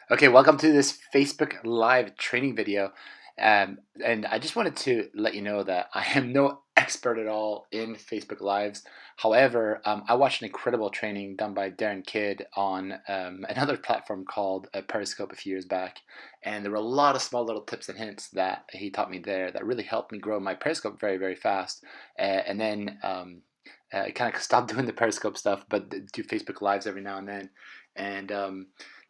Okay, welcome to this Facebook Live training video. And I just wanted to let you know that I am no expert at all in Facebook Lives. However, I watched an incredible training done by Darren Kidd on another platform called Periscope a few years back. And there were a lot of small little tips and hints that he taught me there that really helped me grow my Periscope very, very fast. And then I kind of stopped doing the Periscope stuff, but do Facebook Lives every now and then. And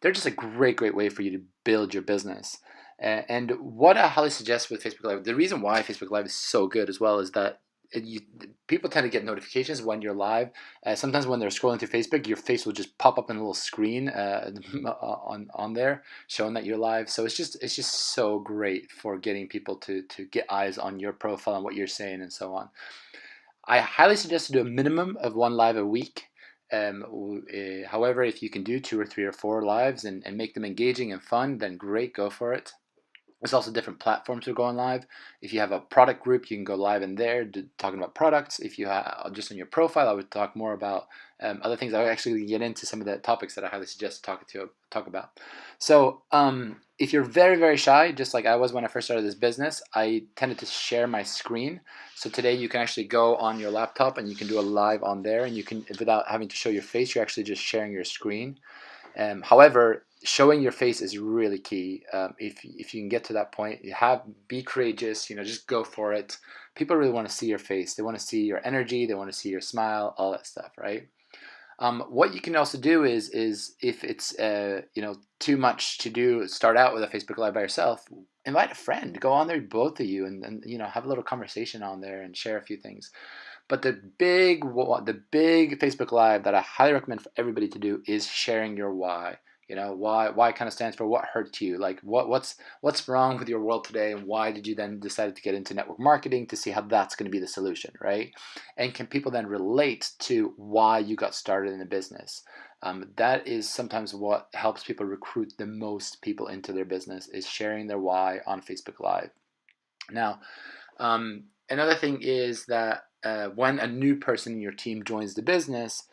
they're just a great, great way for you to build your business. And what I highly suggest with Facebook Live, the reason why Facebook Live is so good as well is that you, people tend to get notifications when you're live. Sometimes when they're scrolling through Facebook, your face will just pop up in a little screen on there showing that you're live. So it's just so great for getting people to get eyes on your profile and what you're saying and so on. I highly suggest to do a minimum of one live a week. However, if you can do two or three or four lives and make them engaging and fun, then great, go for it. There's also different platforms for going live. If you have a product group, you can go live in there talking about products. If you have just on your profile, I would talk more about other things. I would actually get into some of the topics that I highly suggest talk about. So if you're very, very shy, just like I was when I first started this business, I tended to share my screen. So today you can actually go on your laptop and you can do a live on there, and you can, without having to show your face, you're actually just sharing your screen. However, showing your face is really key. If you can get to that point, be courageous. Just go for it. People really want to see your face. They want to see your energy. They want to see your smile. All that stuff, right? What you can also do is if it's too much to do, start out with a Facebook Live by yourself. Invite a friend. Go on there, both of you, and have a little conversation on there and share a few things. But the big Facebook Live that I highly recommend for everybody to do is sharing your why. Why kind of stands for what hurt you. Like what's wrong with your world today, and why did you then decide to get into network marketing, to see how that's going to be the solution, right? And can people then relate to why you got started in the business? That is sometimes what helps people recruit the most people into their business, is sharing their why on Facebook Live. Now, another thing is that when a new person in your team joins the business,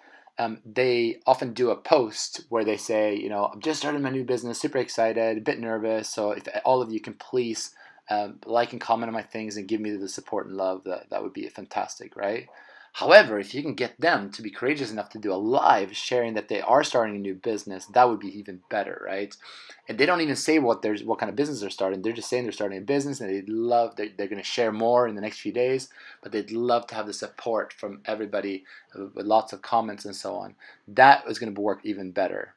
they often do a post where they say, I'm just starting my new business, super excited, a bit nervous. So if all of you can please like and comment on my things and give me the support and love, that would be fantastic, right? However, if you can get them to be courageous enough to do a live sharing that they are starting a new business, that would be even better, right? And they don't even say what kind of business they're starting. They're just saying they're starting a business, and they're going to share more in the next few days. But they'd love to have the support from everybody with lots of comments and so on. That is going to work even better.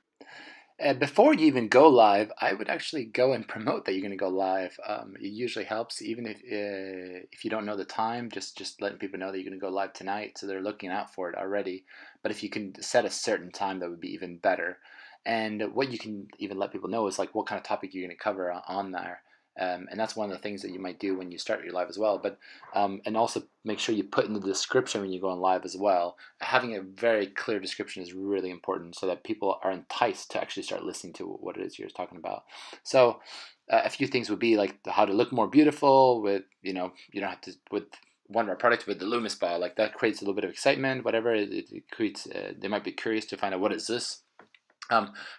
Before you even go live, I would actually go and promote that you're going to go live. It usually helps, even if you don't know the time, just letting people know that you're going to go live tonight, so they're looking out for it already. But if you can set a certain time, that would be even better. And what you can even let people know is like what kind of topic you're going to cover on there. And that's one of the things that you might do when you start your live as well. But and also make sure you put in the description when you go on live as well. Having a very clear description is really important, so that people are enticed to actually start listening to what it is you're talking about. So a few things would be like how to look more beautiful with, you don't have to, with one of our products with the Loomis Spa, like that creates a little bit of excitement, whatever. It creates, they might be curious to find out what is this.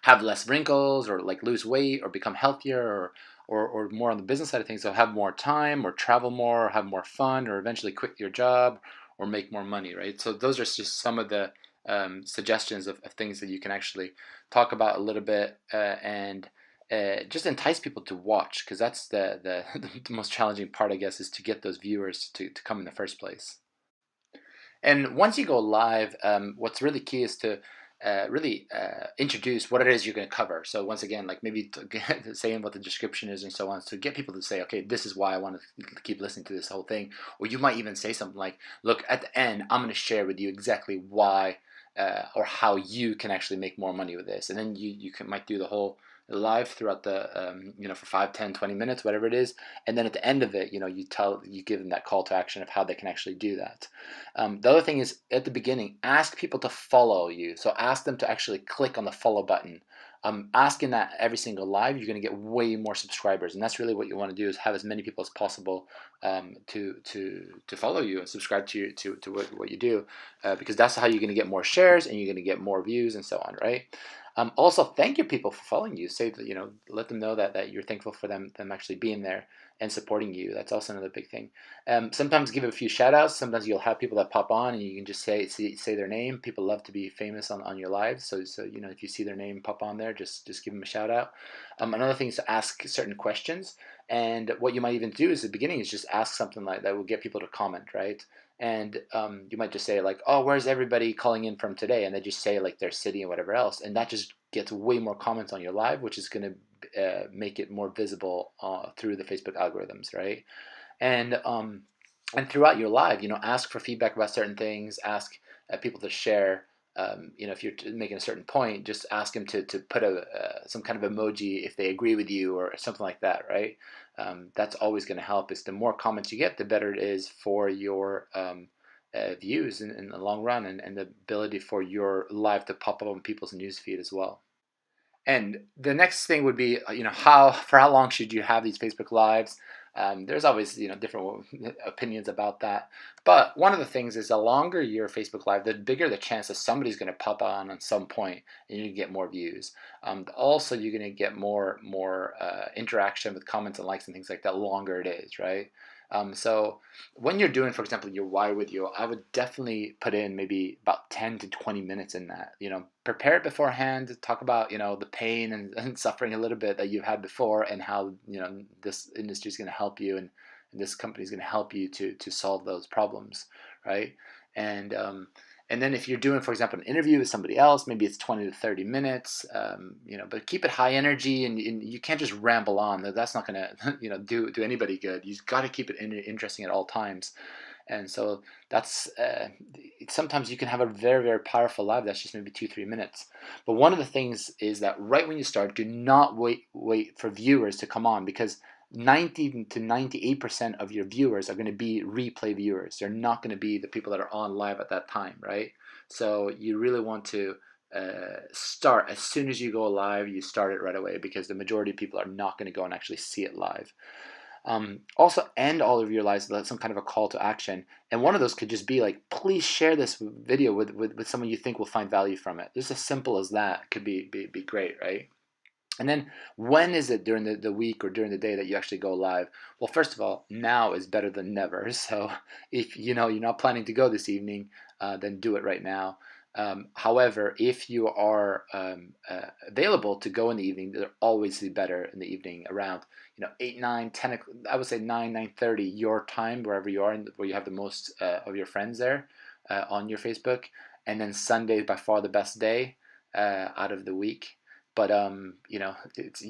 Have less wrinkles, or like lose weight, or become healthier, or more on the business side of things, so have more time, or travel more, or have more fun, or eventually quit your job, or make more money, right? So those are just some of the suggestions of things that you can actually talk about a little bit, and just entice people to watch, because that's the most challenging part, I guess, is to get those viewers to come in the first place. And once you go live, what's really key is to really introduce what it is you're going to cover. So once again, like maybe saying what the description is and so on, to get people to say, okay, this is why I want to keep listening to this whole thing. Or you might even say something like, look, at the end, I'm going to share with you exactly why or how you can actually make more money with this. And then might do the whole live throughout the for 5, 10, 20 minutes, whatever it is, and then at the end of it, you give them that call to action of how they can actually do that. The other thing is, at the beginning, ask people to follow you. So ask them to actually click on the follow button. Asking that every single live, you're going to get way more subscribers, and that's really what you want to do, is have as many people as possible to follow you and subscribe to what you do, because that's how you're going to get more shares, and you're going to get more views and so on, right? Also, thank your people for following you. Say that, let them know that you're thankful for them actually being there and supporting you. That's also another big thing. Sometimes give a few shout outs. Sometimes you'll have people that pop on and you can just say their name. People love to be famous on your lives. So if you see their name pop on there, just give them a shout out. Another thing is to ask certain questions. And what you might even do is at the beginning is just ask something like that will get people to comment, right? And you might just say like, oh, where's everybody calling in from today? And they just say like their city and whatever else, and that just gets way more comments on your live, which is going to make it more visible through the Facebook algorithms, right? And throughout your live, ask for feedback about certain things, ask people to share. If you're making a certain point, just ask them to put some kind of emoji if they agree with you or something like that, right? That's always going to help. Is the more comments you get, the better it is for your views in the long run, and the ability for your live to pop up on people's newsfeed as well. And the next thing would be, how long should you have these Facebook Lives? There's always, different opinions about that. But one of the things is the longer your Facebook Live, the bigger the chance that somebody's going to pop on some point, and you get more views. Also, you're going to get more interaction with comments and likes and things like that. Longer it is, right? So when you're doing, for example, your why video, I would definitely put in maybe about 10 to 20 minutes in that. Prepare it beforehand, talk about, the pain and suffering a little bit that you've had before, and how, this industry is going to help you, and this company is going to help you to solve those problems, right? And and then if you're doing, for example, an interview with somebody else, maybe it's 20 to 30 minutes, but keep it high energy, and you can't just ramble on. That's not going to, do anybody good. You've got to keep it interesting at all times. And so that's sometimes you can have a very, very powerful live that's just maybe 2-3 minutes. But one of the things is that right when you start, do not wait for viewers to come on, because 90 to 98% of your viewers are going to be replay viewers. They're not going to be the people that are on live at that time, right? So you really want to start as soon as you go live. You start it right away, because the majority of people are not going to go and actually see it live. Also, end all of your lives with some kind of a call to action. And one of those could just be like, please share this video with someone you think will find value from it. Just as simple as that could be great, right? And then when is it during the week or during the day that you actually go live? Well, first of all, now is better than never. So if you're not planning to go this evening, then do it right now. However, if you are available to go in the evening, they're always better in the evening around 8, 9, 10. I would say 9, 9:30 your time, wherever you are, where you have the most of your friends there on your Facebook. And then Sunday is by far the best day out of the week. But it's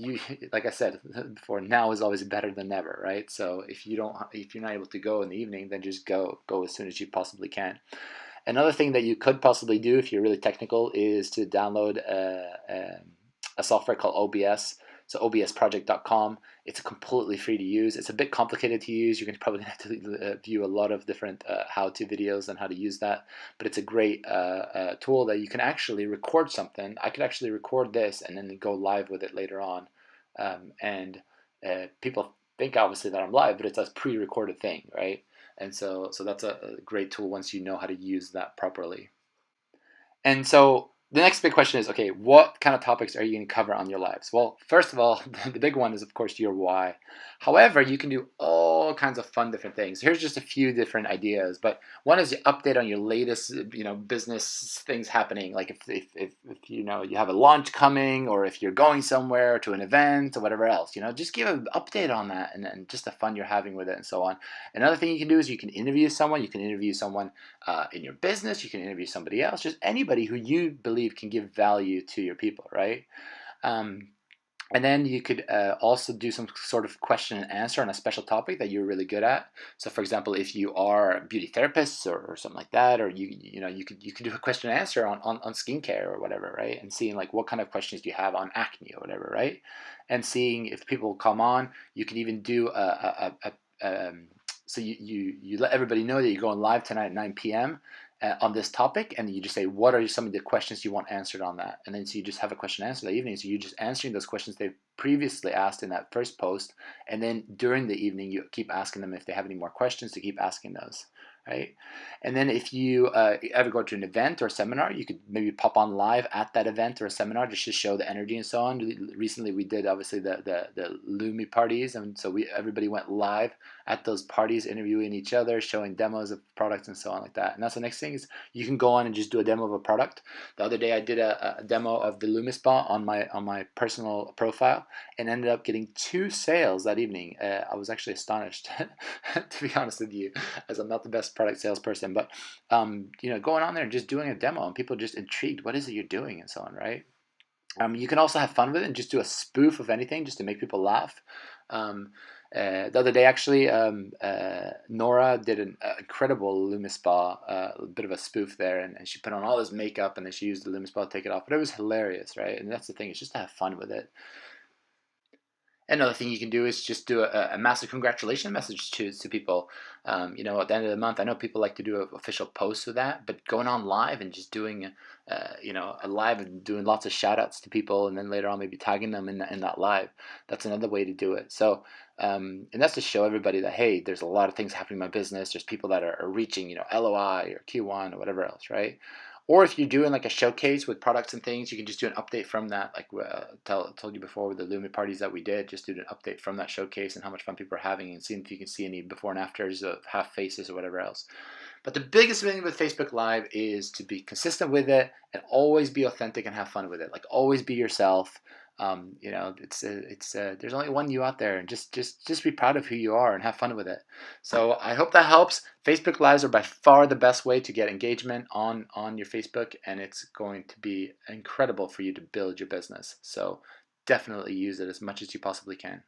like I said before, now is always better than never, right? So if you're not able to go in the evening, then just go as soon as you possibly can. Another thing that you could possibly do if you're really technical is to download a software called OBS. So obsproject.com. It's completely free to use. It's a bit complicated to use. You're going to probably have to view a lot of different how-to videos on how to use that. But it's a great tool that you can actually record something. I could actually record this and then go live with it later on. And people think obviously that I'm live, but it's a pre-recorded thing, right? And so that's a great tool once you know how to use that properly. And so the next big question is, okay, what kind of topics are you going to cover on your lives? Well, first of all, the big one is, of course, your why. However, you can do all kinds of fun different things. Here's just a few different ideas. But one is to update on your latest, business things happening. Like if you have a launch coming, or if you're going somewhere to an event or whatever else, just give an update on that, and just the fun you're having with it and so on. Another thing you can do is you can interview someone. You can interview someone in your business. You can interview somebody else, just anybody who you believe can give value to your people, right? And then you could also do some sort of question and answer on a special topic that you're really good at. So, for example, if you are a beauty therapist or something like that, or you could do a question and answer on skincare or whatever, right? And seeing like what kind of questions do you have on acne or whatever, right? And seeing if people come on. You could even do so you let everybody know that you're going live tonight at 9 p.m. On this topic, and you just say, what are some of the questions you want answered on that? And then so you just have a question and answer that evening. So you're just answering those questions they've previously asked in that first post, and then during the evening you keep asking them if they have any more questions to keep asking those. right? And then if you ever go to an event or a seminar, you could maybe pop on live at that event or a seminar just to show the energy and so on. Recently, we did obviously the Lumi parties, and so everybody went live at those parties, interviewing each other, showing demos of products and so on like that. And that's the next thing is you can go on and just do a demo of a product. The other day, I did a demo of the Lumi Spa on my personal profile, and ended up getting 2 sales that evening. I was actually astonished, to be honest with you, as I'm not the best product salesperson. But going on there and just doing a demo, and people just intrigued. What is it you're doing, and so on, right? You can also have fun with it and just do a spoof of anything just to make people laugh. Um, the other day, actually, Nora did an incredible Lumispa, a bit of a spoof there, and she put on all this makeup, and then she used the Lumispa to take it off. But it was hilarious, right? And that's the thing; it's just to have fun with it. Another thing you can do is just do a massive congratulation message to people. At the end of the month, I know people like to do official posts with that, but going on live and just doing, a live and doing lots of shout outs to people, and then later on maybe tagging them in that live. That's another way to do it. So, and that's to show everybody that, hey, there's a lot of things happening in my business. There's people that are reaching, LOI or Q1 or whatever else, right? Or if you're doing like a showcase with products and things, you can just do an update from that. Like told you before with the Lumi parties that we did, just do an update from that showcase and how much fun people are having, and seeing if you can see any before and afters of half faces or whatever else. But the biggest thing with Facebook Live is to be consistent with it and always be authentic and have fun with it. Like always be yourself. There's only one you out there, and just be proud of who you are and have fun with it. So I hope that helps. Facebook Lives are by far the best way to get engagement on your Facebook, and it's going to be incredible for you to build your business. So definitely use it as much as you possibly can.